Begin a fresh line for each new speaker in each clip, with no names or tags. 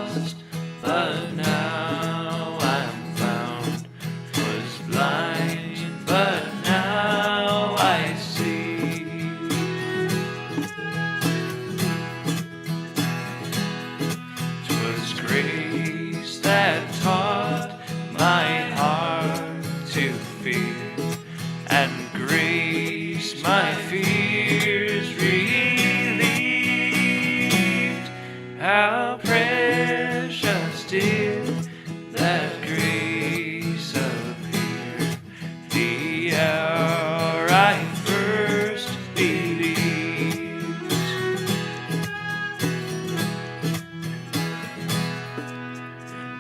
lost, but now I'm found. Was blind, but now I see. 'Twas grace that taught my heart to fear, and grace my fears relieved. How precious did that grace appear the hour I first believed.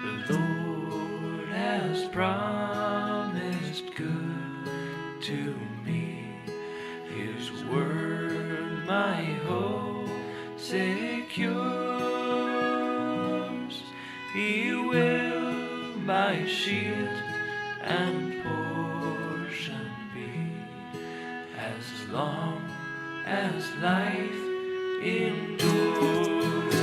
The Lord has promised good to me, His word my hope secures. He will my shield and portion be, as long as life endures.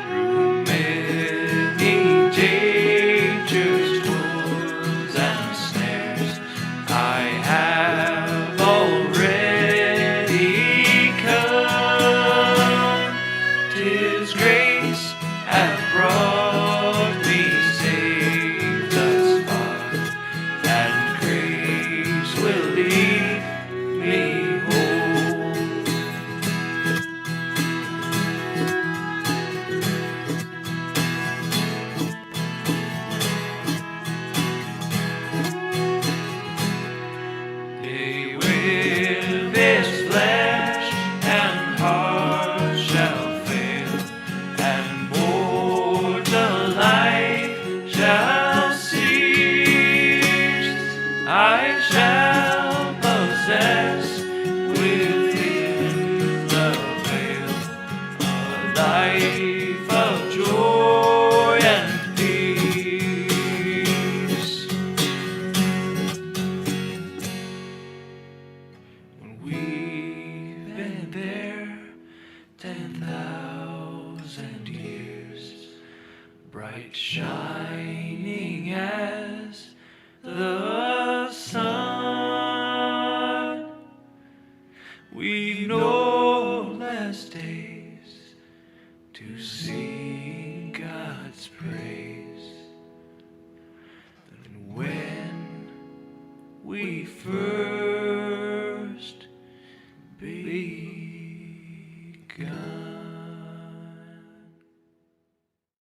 Through many dangers, toils, and snares, I have already come. 'Tis grace hath brought me safe thus far, and grace will leave me whole. They with this flesh and heart shall fail, and mortal life shall cease. I shall possess within the veil a life of joy and peace. When we've been there 10,000 years, bright shining as the sun, we've no less days to sing God's praise than when we first begun.